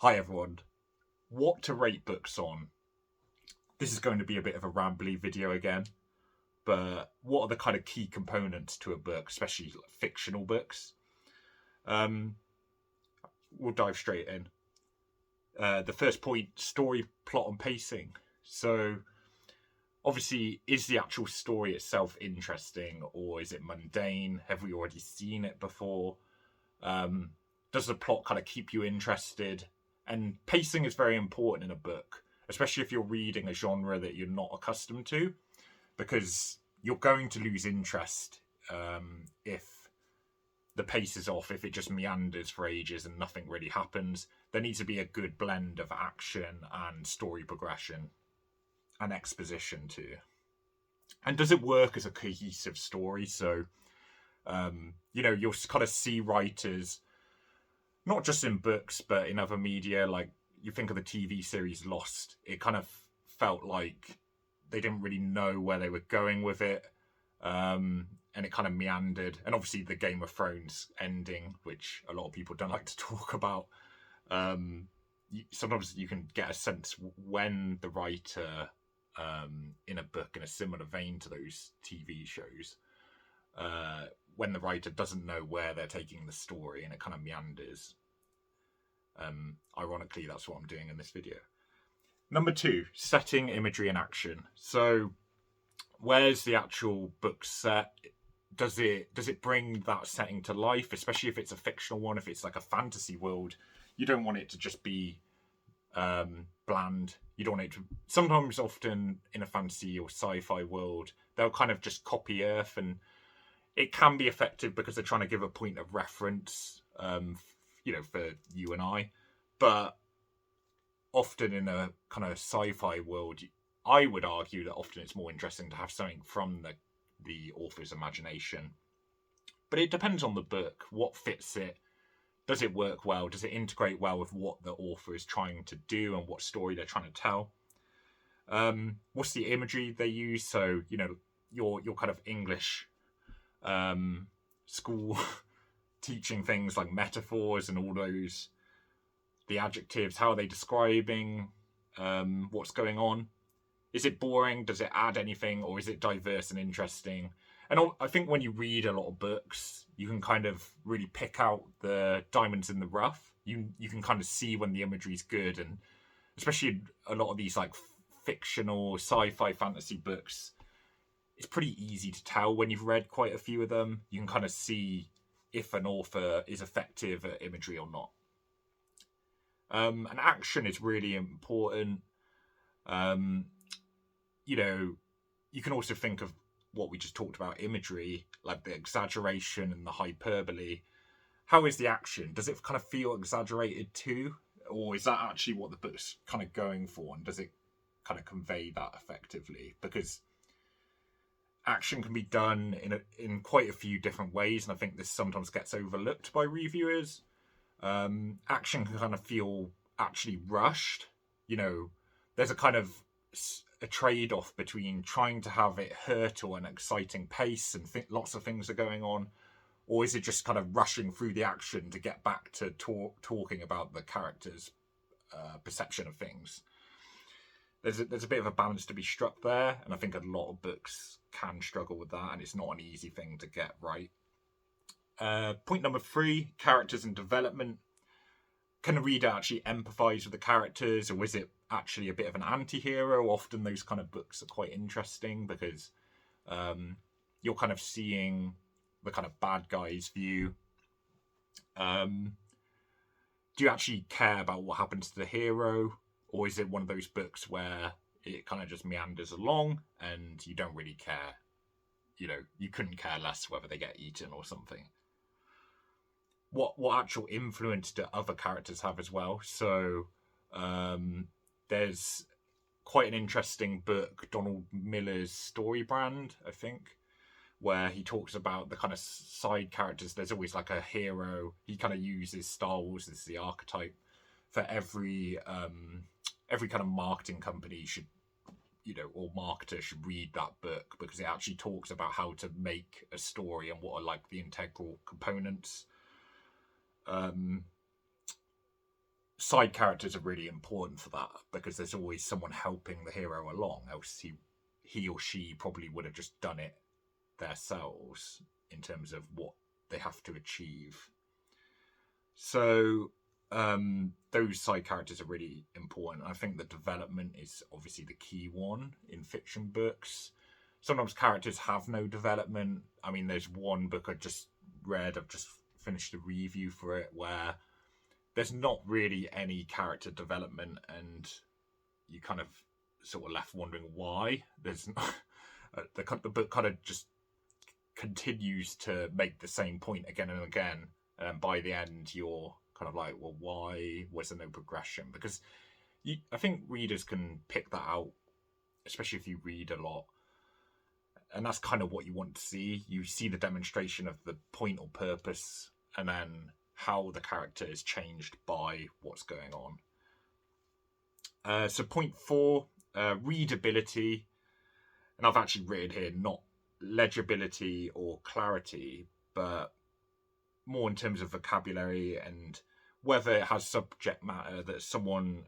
Hi everyone. What to rate books on? This is going to be a bit of a rambly video again, but what are the kind of key components to a book, especially like fictional books? We'll dive straight in. The first point, story, plot and pacing. So obviously, is the actual story itself interesting or is it mundane? Have we already seen it before? Does the plot kind of keep you interested? And pacing is very important in a book, especially if you're reading a genre that you're not accustomed to, because you're going to lose interest if the pace is off, if it just meanders for ages and nothing really happens. There needs to be a good blend of action and story progression and exposition too. And does it work as a cohesive story? So, you'll kind of see writers, not just in books, but in other media. Like, you think of the TV series Lost, it kind of felt like they didn't really know where they were going with it. And it kind of meandered. And obviously the Game of Thrones ending, which a lot of people don't like to talk about. Sometimes you can get a sense when the writer, in a book in a similar vein to those TV shows, when the writer doesn't know where they're taking the story and it kind of meanders. Ironically, that's what I'm doing in this video. Number 2, setting, imagery and action. So where's the actual book set? Does it bring that setting to life, especially if it's a fictional one? If it's like a fantasy world, you don't want it to just be bland. You don't want it to... Sometimes, often in a fantasy or sci-fi world, they'll kind of just copy Earth, and it can be effective because they're trying to give a point of reference, for you and I. But often in a kind of sci-fi world, I would argue that often it's more interesting to have something from the author's imagination. But it depends on the book, what fits it. Does it work well? Does it integrate well with what the author is trying to do and what story they're trying to tell? What's the imagery they use? So, your kind of English school teaching things like metaphors and all those, the adjectives, how are they describing what's going on? Is it boring? Does it add anything? Or is it diverse and interesting? And I think when you read a lot of books, you can kind of really pick out the diamonds in the rough. You can kind of see when the imagery is good, and especially a lot of these like fictional sci-fi fantasy books, it's pretty easy to tell when you've read quite a few of them. You can kind of see if an author is effective at imagery or not. And action is really important. You can also think of what we just talked about, imagery, like the exaggeration and the hyperbole. How is the action? Does it kind of feel exaggerated too? Or is that actually what the book's kind of going for? And does it kind of convey that effectively? Because action can be done in quite a few different ways, and I think this sometimes gets overlooked by reviewers. Action can kind of feel actually rushed. There's a kind of a trade-off between trying to have it hurt or an exciting pace and lots of things are going on, or is it just kind of rushing through the action to get back to talking about the character's perception of things? There's a bit of a balance to be struck there, and I think a lot of books can struggle with that, and it's not an easy thing to get right. Point number 3, characters and development. Can the reader actually empathise with the characters, or is it actually a bit of an anti-hero? Often those kind of books are quite interesting because you're kind of seeing the kind of bad guy's view. Do you actually care about what happens to the hero, or is it one of those books where it kind of just meanders along and you don't really care? You couldn't care less whether they get eaten or something. What actual influence do other characters have as well? So there's quite an interesting book, Donald Miller's Storybrand, I think, where he talks about the kind of side characters. There's always like a hero. He kind of uses Star Wars as the archetype for every kind of marketing company should, or marketer should read that book, because it actually talks about how to make a story and what are like the integral components. side characters are really important for that, because there's always someone helping the hero along, else he or she probably would have just done it themselves in terms of what they have to achieve. So those side characters are really important. I think the development is obviously the key one in fiction books. Sometimes characters have no development. I mean, there's one book I just read, I've just finished a review for it, where there's not really any character development, and you kind of sort of left wondering why. There's not, the book kind of just continues to make the same point again and again, and by the end you're kind of like, well, why was there no progression? Because I think readers can pick that out, especially if you read a lot, and that's kind of what you want to see. You see the demonstration of the point or purpose, and then how the character is changed by what's going on. So point 4, readability, and I've actually written here not legibility or clarity, but more in terms of vocabulary and whether it has subject matter that someone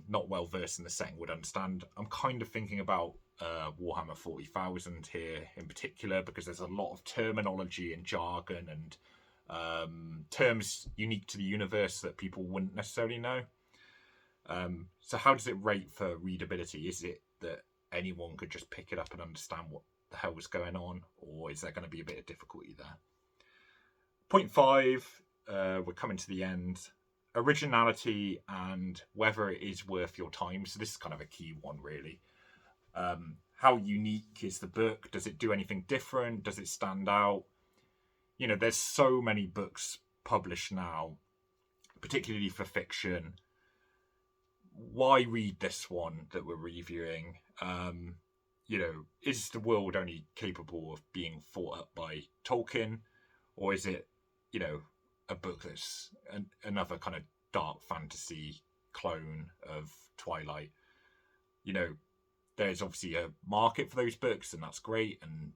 not well versed in the setting would understand. I'm kind of thinking about Warhammer 40,000 here in particular, because there's a lot of terminology and jargon and terms unique to the universe that people wouldn't necessarily know. So how does it rate for readability? Is it that anyone could just pick it up and understand what the hell was going on, or is there going to be a bit of difficulty there? Point 5, we're coming to the end. Originality and whether it is worth your time. So this is kind of a key one, really. How unique is the book? Does it do anything different? Does it stand out? You know, there's so many books published now, particularly for fiction. Why read this one that we're reviewing? You know, is the world only capable of being thought up by Tolkien? Or is it, you know, a book that's another kind of dark fantasy clone of Twilight? You know, there's obviously a market for those books, and that's great, and,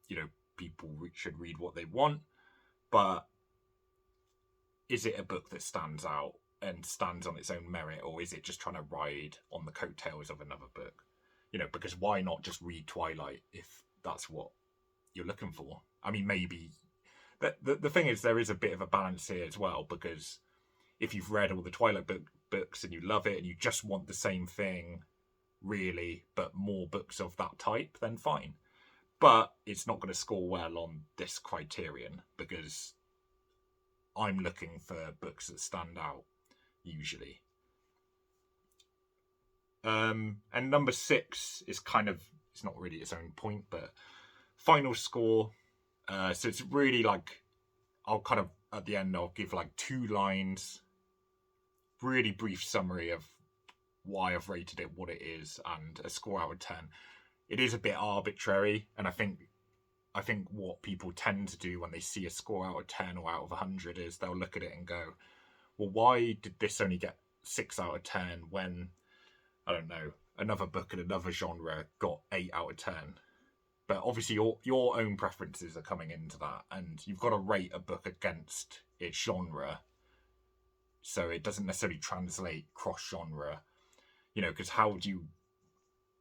you know, people should read what they want, but is it a book that stands out and stands on its own merit, or is it just trying to ride on the coattails of another book? You know, because why not just read Twilight if that's what you're looking for? I mean, maybe the thing is, there is a bit of a balance here as well, because if you've read all the Twilight books and you love it and you just want the same thing, really, but more books of that type, then fine. But it's not going to score well on this criterion, because I'm looking for books that stand out, usually. And number 6 is kind of, it's not really its own point, but final score. So it's really like, I'll kind of, at the end, I'll give like 2 lines, really brief summary of why I've rated it what it is, and a score out of 10. It is a bit arbitrary, and I think what people tend to do when they see a score out of 10 or out of 100 is they'll look at it and go, well, why did this only get 6 out of 10 when, I don't know, another book in another genre got 8 out of 10? But obviously your own preferences are coming into that, and you've got to rate a book against its genre, so it doesn't necessarily translate cross-genre. You know, because how do you...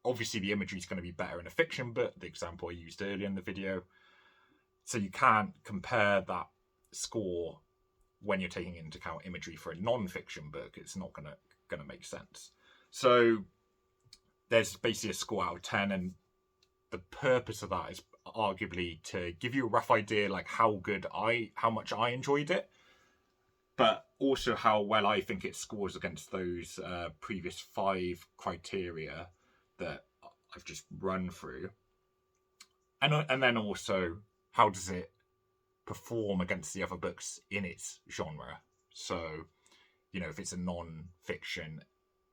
Obviously, the imagery is going to be better in a fiction book, the example I used earlier in the video. So you can't compare that score when you're taking into account imagery for a non-fiction book. It's not going to make sense. So there's basically a score out of 10, and the purpose of that is arguably to give you a rough idea, like how much I enjoyed it, but also how well I think it scores against those previous 5 criteria that I've just run through. And then also, how does it perform against the other books in its genre? So, you know, if it's a non-fiction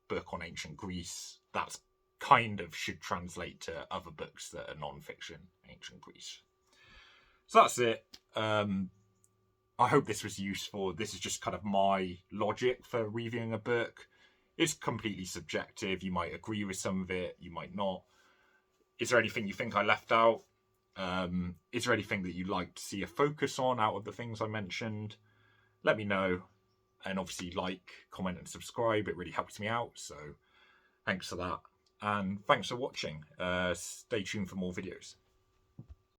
book on ancient Greece, that's kind of should translate to other books that are non-fiction ancient Greece. So that's it. I hope this was useful. This is just kind of my logic for reviewing a book. It's completely subjective. You might agree with some of it, you might not. Is there anything you think I left out? Is there anything that you'd like to see a focus on out of the things I mentioned? Let me know. and obviously like, comment and subscribe. It really helps me out, so thanks for that. And thanks for watching. Stay tuned for more videos.